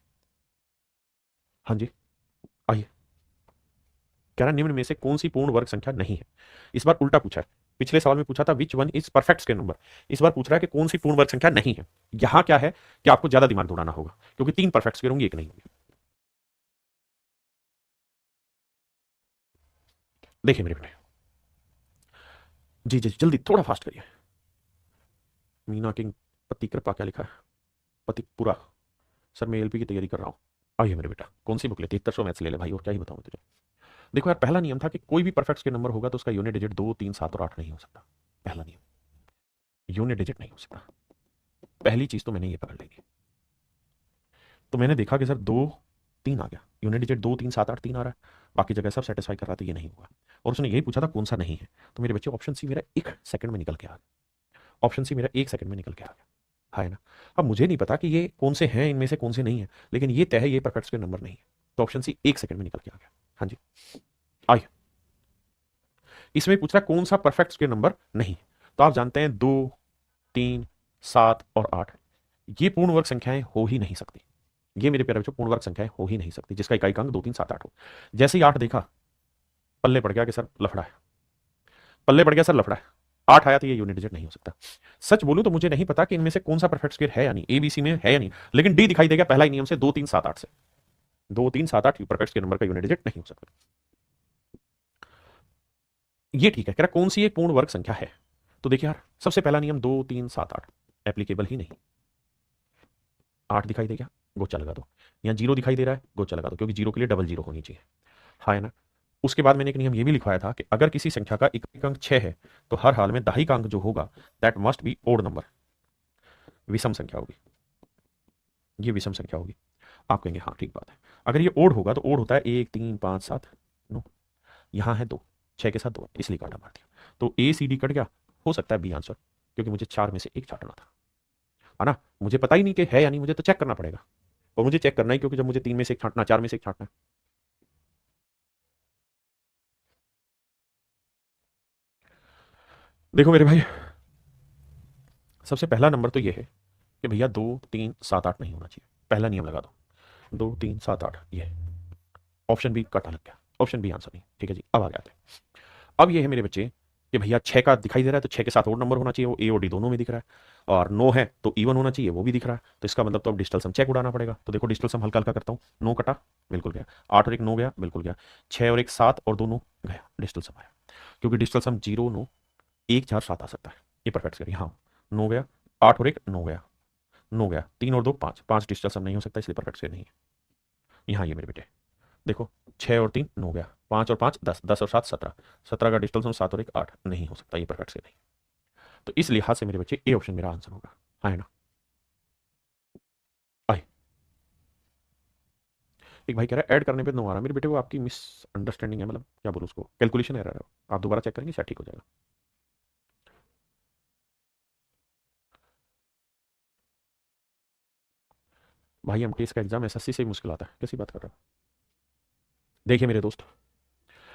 हाँ जी। आइए, कह रहा निम्न में से कौन सी पूर्ण वर्ग संख्या नहीं है? इस बार उल्टा पूछा है। पिछले सवाल में पूछा था विच one is perfect square number, इस बार पूछ रहा है कि कौन सी पूर्ण वर्ग संख्या नहीं है। यहां क्या है कि आपको ज्यादा दिमाग दौड़ाना होगा, क्योंकि 3 परफेक्ट स्क्वायर होंगे, एक नहीं होंगे। देखिए मेरे बेटे, जी जी जल्दी थोड़ा फास्ट करिए। मीना किंग पति कृपा क्या लिखा है? पति पूरा। सर मैं एलपी की तैयारी कर रहा हूँ। आइए मेरे बेटा, कौन सी बुक ले? 7300 मैथ्स ले ले भाई, और क्या ही बताऊं तुझे। देखो यार, पहला नियम था कि कोई भी परफेक्ट स्क्वायर नंबर होगा तो उसका यूनिट डिजिट 2 3 7 और 8 नहीं हो सकता। पहला नियम, यूनिट डिजिट नहीं हो सकता। पहली चीज तो मैंने ये पकड़ लेंगे। तो मैंने देखा कि सर 2 3 आ गया, यूनिट डिजिट 2 3 7 8 3 आ रहा है, बाकी जगह सब सेटिस्फाई कर रहा था, ये नहीं हुआ। और उसने यही पूछा था कौन सा नहीं है। तो मेरे बच्चे ऑप्शन सी मेरा 1 सेकंड में निकल के आ गया। ऑप्शन सी मेरा 1 सेकंड में निकल के आ गया, है ना? अब मुझे नहीं पता कि ये कौन से हैं, इनमें से कौन से नहीं है, लेकिन ये तय है ये परफेक्ट स्क्वायर नंबर नहीं है। तो ऑप्शन सी 1 सेकंड में निकल के आ गया। हाँ जी। आइए, इसमें पूछ रहा है कौन सा परफेक्ट स्क्वायर नंबर नहीं है। तो आप जानते हैं 2 3 7 और 8 ये पूर्ण वर्ग संख्याएं हो ही नहीं सकती। ये मेरे प्यारे बच्चों पूर्ण वर्ग संख्याएं हो ही नहीं सकती जिसका इकाई अंक 2 3 7 8 हो। जैसे ही 8 देखा, पल्ले पड़ गया कि सर लफड़ा है, पल्ले पड़ गया सर लफड़ा है। 8 आया तो ये यूनिट डिजिट नहीं हो सकता। सच बोलूं तो मुझे नहीं पता कि इनमें से कौन सा परफेक्ट स्क्वायर है या नहीं, एबीसी में है या नहीं, लेकिन डी दिखाई देगा पहला ही नियम से 2 3 7 8 से। 2 3 7 8 परफेक्ट स्क्वायर नंबर का यूनिट डिजिट नहीं हो सकता। ये ठीक है, कह रहा कौन सी एक पूर्ण वर्ग संख्या है? तो देखिए यार, सबसे पहला नियम 2 3 7 8 एप्लीकेबल ही नहीं। 8 दिखाई दे गया, गोचा लगा दो। यहाँ 0 दिखाई दे रहा है, गोचा लगा दो, क्योंकि 0 के लिए डबल 0 होनी चाहिए। हाँ है ना। उसके बाद मैंने एक नियम ये भी लिखवाया था कि अगर किसी संख्या का इकाई अंक 6 है तो हर हाल में दाहिका अंक जो होगा that must be odd number, विषम संख्या होगी। ये विषम संख्या होगी। आप कहेंगे हाँ ठीक बात है, अगर ये ओड होगा तो ओड होता है 1 3 5 7 9, यहाँ है 2, 6 के साथ 2, इसलिए काटा मार दिया। तो ए सी डी कट गया, हो सकता है बी आंसर, क्योंकि मुझे 4 में से एक छाटना था, है ना। मुझे पता ही नहीं कि है या नहीं, मुझे तो चेक करना पड़ेगा, और मुझे चेक करना ही, क्योंकि जब मुझे 3 में से एक छाटना, 4 में से एक छाटना है। देखो मेरे भाई, सबसे पहला नंबर तो ये है कि भैया 2 3 7 8 नहीं होना चाहिए। पहला नियम लगा दो, 2 3 7 8, ये ऑप्शन बी कटा लग गया, ऑप्शन बी आंसर नहीं। ठीक है जी, अब आ गया है। अब ये है मेरे बच्चे कि भैया 6 का दिखाई दे रहा है तो 6 के साथ और नंबर होना चाहिए, वो ए और डी दोनों में दिख रहा है, और 9 है तो इवन होना चाहिए, वो भी दिख रहा है। तो इसका मतलब तो अब डिजिटल सम चेक उड़ाना पड़ेगा। तो देखो डिजिटल सम हल्का हल्का करता हूँ, 9 कटा, बिल्कुल गया। 8 और 1 9 गया, बिल्कुल गया। 6 और 1 7 और 2 9 गया, डिजिटल सम आया। क्योंकि डिजिटल सम 0 9 1 4 7 आ सकता है, ये परफेक्ट करिए। हाँ 9 गया, 8 और 1 9 गया, 9 गया, 3 और 2 5, 5 डिजिटल सम नहीं हो सकता, इसलिए परफेक्ट स्क्वायर नहीं है। यहाँ ये मेरे बेटे देखो, 6 और 3 9 गया, 5 और 5 10, 10 और 7 17, 17 का डिजिटल सम 7 और 1 8, नहीं हो सकता, ये परफेक्ट स्क्वायर नहीं। तो इस लिहाज से मेरे बच्चे ए ऑप्शन मेरा आंसर होगा। हाँ है ना। आए, एक भाई कह रहा है ऐड करने पे 9 आ रहा है। मेरे बेटे वो आपकी मिस अंडरस्टैंडिंग है, मतलब क्या बोलूँ उसको, कैलकुलेशन एरर है। आप दोबारा चेक करेंगे, शायद ठीक हो जाएगा। भाई एमटीएस का एग्जाम एसएससी से ही मुश्किल आता है, कैसी बात कर रहा है। देखिए मेरे दोस्त,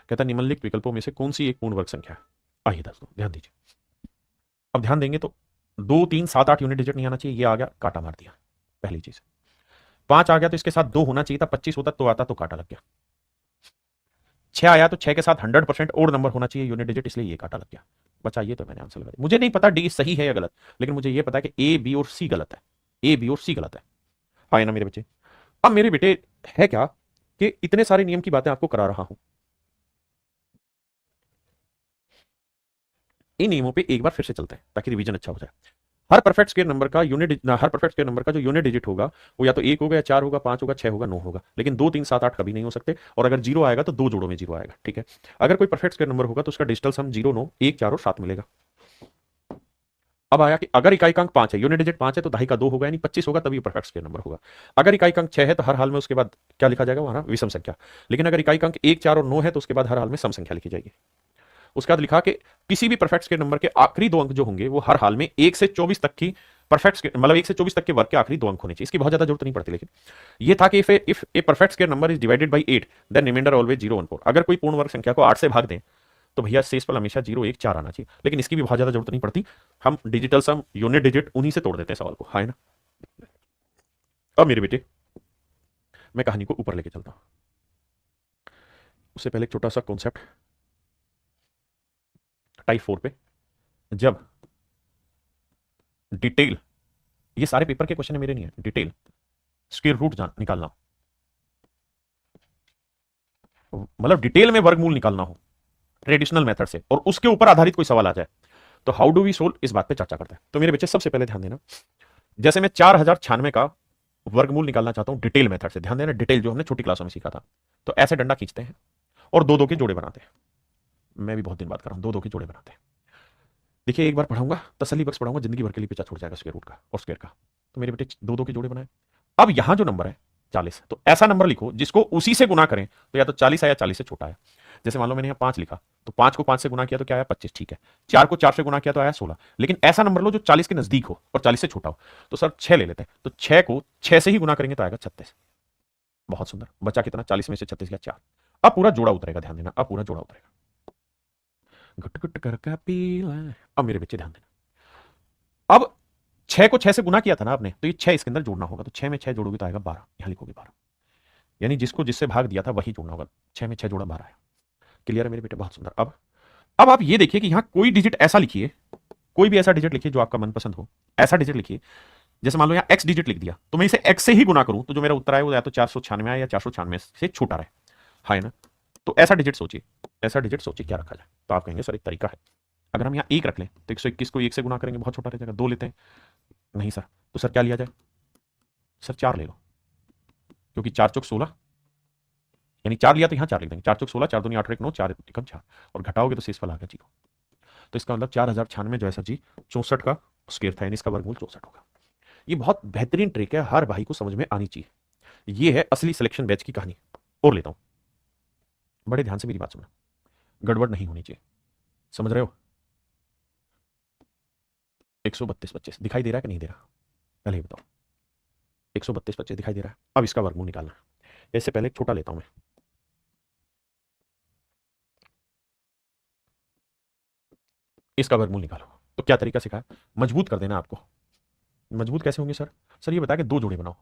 कहता निम्नलिखित विकल्पों में से कौन सी एक पूर्ण वर्ग संख्या है। आइए दोस्तों ध्यान दीजिए, अब ध्यान देंगे तो 2 3 7 8 यूनिट डिजिट नहीं आना चाहिए, ये आ गया, काटा मार दिया, पहली चीज। 5 आ गया तो इसके साथ 2 होना चाहिए था, 25 होता तो आता, तो काटा लग गया। 6 आया तो 6 के साथ 100% ओड नंबर होना चाहिए यूनिट डिजिट, इसलिए ये काटा लग गया। बचा ये तो मैंने आंसर लगा दिया। मुझे नहीं पता डी सही है या गलत, लेकिन मुझे ये पता है कि ए बी और सी गलत है, ए बी और सी गलत है। हाँ ना मेरे बच्चे। अब मेरे बेटे है क्या कि इतने सारे नियम की बातें आपको करा रहा हूं, इन नियमों पे एक बार फिर से चलते हैं ताकि रिवीजन अच्छा हो जाए। हर परफेक्ट स्क्वायर नंबर का हर परफेक्ट स्क्वायर नंबर का जो यूनिट डिजिट होगा वो या तो 1 होगा या 4 होगा, 5 होगा, 6 होगा, 9 होगा, लेकिन 2 3 7 8 कभी नहीं हो सकते। और अगर 0 आएगा तो 2 जोड़ों में 0 आएगा। ठीक है, अगर कोई परफेक्ट स्क्वायर नंबर होगा तो उसका डिजिटल सम 0 9 1 4 और 7 मिलेगा। अब आया कि अगर इकाई का अंक 5 है, यूनिट डिजिट 5 है, तो दाही का 2 होगा, यानी 25 होगा, तभी परफेक्ट स्क्वायर नंबर होगा। अगर इकाई का अंक 6 है तो हर हाल में उसके बाद क्या लिखा जाएगा वहां, विषम संख्या। लेकिन अगर इकाई का अंक 1 4 और 9 है तो उसके बाद हर हाल में सम संख्या लिखी जाएगी। उसके बाद लिखा कि किसी भी परफेक्ट स्क्वायर नंबर के आखिरी 2 अंक जो होंगे वो हर हाल में 1 से 24 तक की परफेक्ट मतलब 1 से 24 तक के वर्ग के आखिरी 2 अंक होने चाहिए। इसकी बहुत ज्यादा जरूरत नहीं पड़ती, लेकिन ये था कि if a perfect square number is divided by 8 then remainder always 0 1 4। अगर कोई पूर्ण वर्ग संख्या को 8 से भाग दें तो भैया शेषफल हमेशा 0 1 4 आना चाहिए, लेकिन इसकी भी बहुत ज्यादा जरूरत नहीं पड़ती। हम डिजिटल सम यूनिट डिजिट उन्हीं से तोड़ देते हैं सवाल को, है ना। अब मेरे बेटे मैं कहानी को ऊपर लेके चलता हूं, उससे पहले एक छोटा सा कॉन्सेप्ट टाइप 4 पे। जब डिटेल, ये सारे पेपर के क्वेश्चन है मेरे नहीं है, डिटेल स्क्वायर रूट निकालना, मतलब डिटेल में वर्गमूल निकालना हो ट्रेडिशनल मेथड से, और उसके ऊपर आधारित कोई सवाल आ जाए तो हाउ डू वी सोल्व, इस बात पे चर्चा करते हैं। तो मेरे बच्चे सबसे पहले ध्यान देना, जैसे मैं 4096 का वर्गमूल निकालना चाहता हूं डिटेल मेथड से, ध्यान देना डिटेल जो हमने छोटी क्लासों में सीखा था। तो ऐसे डंडा खींचते हैं और 2 2 के जोड़े बनाते हैं। मैं भी बहुत दिन बात कर रहा हूं, 2 2 के जोड़े बनाते हैं। देखिए एक बार पढ़ाऊंगा, तसल्ली बख्श पढ़ाऊंगा, जिंदगी भर के लिए पीछा छोड़ जाएगा स्क्वायर रूट का और स्क्वायर का। तो मेरे बेटे 2 2 के जोड़े बनाए। अब यहां जो नंबर है 40, तो ऐसा नंबर लिखो जिसको उसी से गुना करें तो या तो 40 आया 40 से छोटा है। जैसे मान लो मैंने यहाँ 5 लिखा, तो 5 को 5 से गुना किया तो क्या आया 25, ठीक है। 4 को 4 से गुना किया तो आया 16, लेकिन ऐसा नंबर लो जो 40 के नजदीक हो और 40 से छोटा हो। तो सर 6 ले लेते हैं, तो 6 को 6 से ही गुना करेंगे तो आएगा 36। बहुत सुंदर, बचा कितना, 40 में से 36 गया 4। अब पूरा जोड़ा उतरेगा, ध्यान देना, अब पूरा जोड़ा उतरेगा। गुट गुट करके पीला। अब मेरे बच्चे ध्यान देना, अब 6 को 6 से गुना किया था ना आपने, तो ये 6 इसके अंदर जोड़ना होगा, तो 6 में 6 जोड़ोगे तो आएगा 12, यहां लिखोगे 12, यानी जिसको जिससे भाग दिया था वही जोड़ना होगा। 6 में 6 जोड़ा 12 है। क्लियर है मेरे बेटे, बहुत सुंदर। अब आप ये देखिए कि यहां कोई डिजिट ऐसा लिखिए, कोई भी ऐसा डिजिट लिखिए जो आपका मनपसंद हो, ऐसा डिजिट लिखिए। जैसे मान लो यहाँ एक्स डिजिट लिख दिया, तो मैं इसे एक्स से ही गुना करूं तो जो मेरा उत्तर आए वो या तो 496 आए या 496 से छोटा रहे, है ना। तो ऐसा डिजिट सोचिए, ऐसा डिजिट सोचिए क्या रखा जाए। तो आप कहेंगे सर एक तरीका है, अगर हम यहाँ एक रख लें तो 121 को एक से गुना करेंगे, बहुत छोटा रह जाएगा। 2 लेते हैं, नहीं सर, तो सर क्या लिया जाए? सर 4 ले लो, क्योंकि 4 चौक 16, यानी 4 लिया तो यहाँ 4 लिख देंगे। 4 चौक 16, 4 दूनी 8 और 1 9, 4 एकम 4, और घटाओगे तो शेषफल आ गया 0। तो इसका मतलब 4096 जो है सर जी 64 का स्क्वायर था, यानी इसका वर्गमूल 64 होगा। ये बहुत बेहतरीन ट्रिक है, हर भाई को समझ में आनी चाहिए। ये है असली सिलेक्शन बैच की कहानी। और लेता हूं, बड़े ध्यान से मेरी बात सुनना, गड़बड़ नहीं होनी चाहिए, समझ रहे हो? 132 25 दिखाई दे रहा है कि नहीं दे रहा? पहले ही बताओ। 132 25 दिखाई दे रहा है। अब इसका वर्गमूल निकालना है। इससे पहले एक छोटा लेता हूं मैं, इसका वर्गमूल निकालो। तो क्या तरीका सिखाया? मजबूत कर देना आपको। मजबूत कैसे होंगे सर? सर ये बता के 2 जोड़े बनाओ,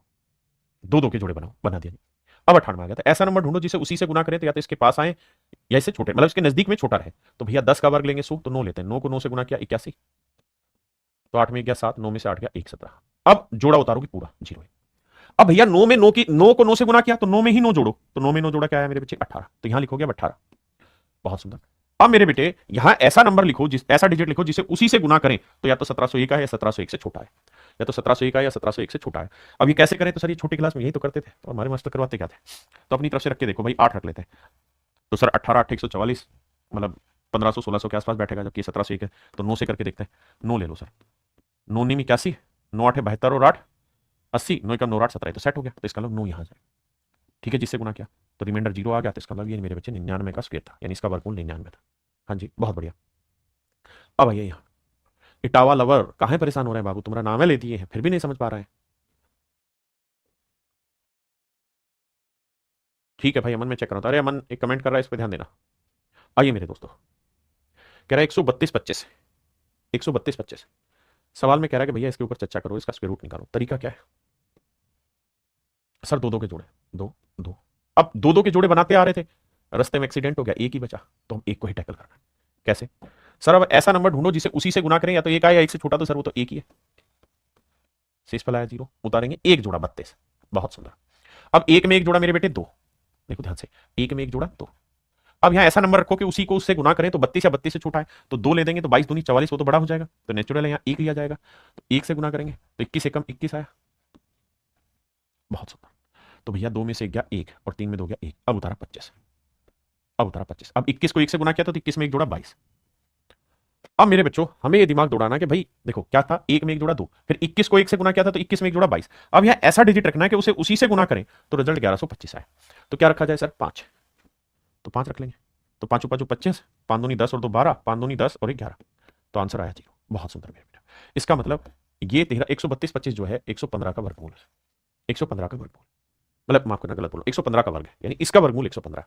2 के जोड़े बनाओ, बना दिया। अब 98 में आ गया। तो ऐसा नंबर ढूंढो जिसे उसी से गुना करें, तो या तो इसके पास आए या इससे छोटे, मतलब इसके नजदीक में छोटा रहे। तो भैया 10 का वर्ग लेंगे 100, तो 9 लेते हैं। 9 को 9 से गुना किया 81, तो 8 में गया 7, 9 में से 8 गया 1 17। अब जोड़ा उतारोगे पूरा 0 है। अब भैया 9 में 9 को 9 से गुना किया, तो 9 में ही 9 जोड़ो, तो 9 में 9 जोड़ा क्या है मेरे बच्चे? 18। तो यहां लिखोगे 18। बहुत सुंदर। अब मेरे बेटे यहां ऐसा नंबर लिखो, ऐसा डिजिट लिखो जिसे उसी से गुना करें, तो या तो 1701 है या 1701 से छोटा है, या तो 1701 है या 1701 से छोटा है। अब ये कैसे करें? तो सर ये छोटी क्लास में यही तो करते थे, और हमारे मास्टर करवाते क्या थे? तो अपनी तरफ से रख के देखो भाई, 8 रख लेते हैं, तो सर 18 8 144, मतलब 1500 1600 के आसपास बैठेगा, जबकि 1701 है। तो 9 से करके देखते हैं। 9 ले लो सर, 9 9 81, 9 8 72 और 8 80, 9 1 9 8 17, तो सेट हो गया। तो इसका मतलब 9 यहाँ जाए, ठीक है, जिससे गुना किया तो रिमाइंडर 0 आ गया। तो इसका मतलब ये मेरे बच्चे 99 का स्क्वायर था, यानी इसका वर्गमूल 99 था। हाँ जी, बहुत बढ़िया। अब आइए यहाँ, इटावा लवर कहाँ परेशान हो रहे हैं बाबू? तुम्हारा नाम है ले दिए हैं, फिर भी नहीं समझ पा रहे हैं। ठीक है भाई, अमन में चेक करा था। अरे अमन एक कमेंट कर रहा है, इस पर ध्यान देना। आइए मेरे दोस्तों, कह रहा है 132 25, 132 25 सवाल में कह रहा है कि भैया इसके ऊपर चर्चा करो, इसका स्क्वायर रूट निकालो। तरीका क्या है? सर 2 2 के जोड़े, 2 2। अब 2 2 के जोड़े बनाते आ रहे थे, रास्ते में एक्सीडेंट हो गया, एक ही बचा, तो हम एक को ही टैकल करना है। कैसे? सर अब ऐसा नंबर ढूंढो जिसे उसी से गुना करें, या तो एक आए या एक से छोटा, तो सर वो तो एक ही है। शेषफल आया 0, उतारेंगे एक जोड़ा 32। बहुत सुंदर। अब एक में एक जोड़ा मेरे बेटे 2, देखो ध्यान से, एक में एक जोड़ा 2। अब यहां ऐसा नंबर रखो कि उसी को उससे गुना करें, तो 32 या 32 से छोटा है, तो 2 ले देंगे, तो 22 दूनी 44, वो तो बड़ा हो जाएगा, तो नेचुरल है यहाँ 1 लिया जाएगा। तो 1 से गुना करेंगे तो 21 एकम 21 आया। बहुत सुंदर। तो भैया 2 में से गया 1 और 3 में 2 गया 1, अब उतारा 25, अब उतारा 25। अब 21 को 1 से गुना किया तो 21 में एक जोड़ा 22। अब मेरे बच्चों हमें ये दिमाग दौड़ाना कि भाई देखो क्या था, 1 में एक जोड़ा 2, फिर 21 को 1 से गुना किया था तो 21 में एक जोड़ा 22। अब यहाँ ऐसा डिजिट रखना है कि उसे उसी से गुना करें, तो रिजल्ट 1125 आए। तो क्या रखा जाए सर? 5, तो 5 रख लेंगे। तो 5 5 25, 5 दूनी 10 और 2 12, 5 दूनी 10 और 1 11, तो आंसर आया 0। बहुत सुंदर मेरे बेटा। इसका मतलब ये तेरा 132 25 जो है 115 का वर्गमूल है, 115 का वर्गमूल, मतलब माफ करना गलत बोला, 115 का वर्ग है, यानी इसका वर्गमूल 115।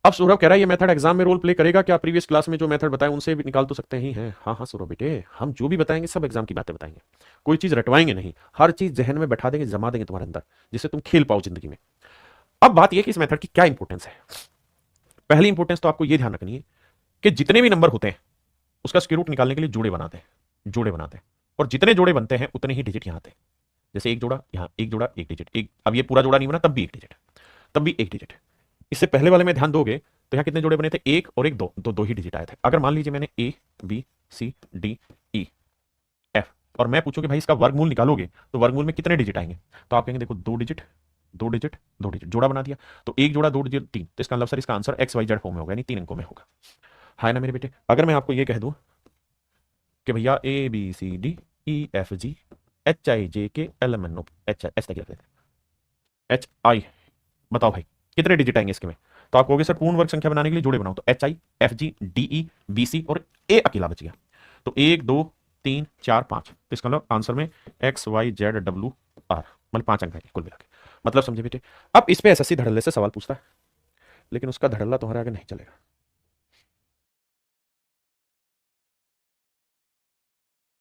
अब सौरभ कह रहा है ये मेथड एग्जाम में रोल प्ले करेगा क्या? प्रीवियस क्लास में जो मेथड बताए उनसे भी निकाल तो सकते ही हैं। हाँ हाँ सौरभ बेटे, हम जो भी बताएंगे सब एग्जाम की बातें बताएंगे, कोई चीज रटवाएंगे नहीं, हर चीज जहन में बैठा देंगे, जमा देंगे तुम्हारे अंदर, जिससे तुम खेल पाओ जिंदगी में। अब बात यह कि इस मेथड की क्या इंपॉर्टेंस है। पहली इंपॉर्टेंस तो आपको यह ध्यान रखनी है कि जितने भी नंबर होते हैं उसका स्क्वायर रूट निकालने के लिए जोड़े बनाते हैं, जोड़े बनाते हैं, और जितने जोड़े बनते हैं उतने ही डिजिट यहाँ आते हैं। जैसे एक जोड़ा यहाँ, एक जोड़ा, एक डिजिट, एक, अब ये पूरा जोड़ा नहीं बना तब भी एक डिजिट, तब भी एक डिजिट। इससे पहले वाले में ध्यान दोगे तो यहाँ कितने जोड़े बने थे? 1 और 1 2, तो 2 ही डिजिट आए थे। अगर मान लीजिए मैंने A B C D E F, और मैं पूछूं कि भाई इसका वर्गमूल निकालोगे तो वर्गमूल में कितने डिजिट आएंगे, तो आप कहेंगे देखो 2 डिजिट 2 डिजिट 2 डिजिट, जोड़ा बना दिया, तो एक जोड़ा 2 डिजिट 3, तो इसका मतलब सर इसका answer X Y Z form में होगा, यानी 3 अंकों में होगा। हाय ना मेरे बेटे। अगर मैं आपको ये कह दूं कि भैया A B C D E F G H I J K L M N O H H तक लिखते हैं, एच आई, बताओ भाई कितने डिजिट आएंगे इसके में? तो आप कहोगे सर पूर्ण वर्ग संख्या बनाने के लिए जोड़े बनाओ, तो H I F G D E B C और ए अकेला बच गया, तो 1 2 3 4 5, तो इसका मतलब आंसर में X Y Z W R, मतलब 5 अंक आएंगे कुल मिला के। मतलब समझे बेटे? अब इस पे एसएससी धड़ल्ले से सवाल पूछता है, लेकिन उसका धड़ल्ला तुम्हारे आगे नहीं चलेगा।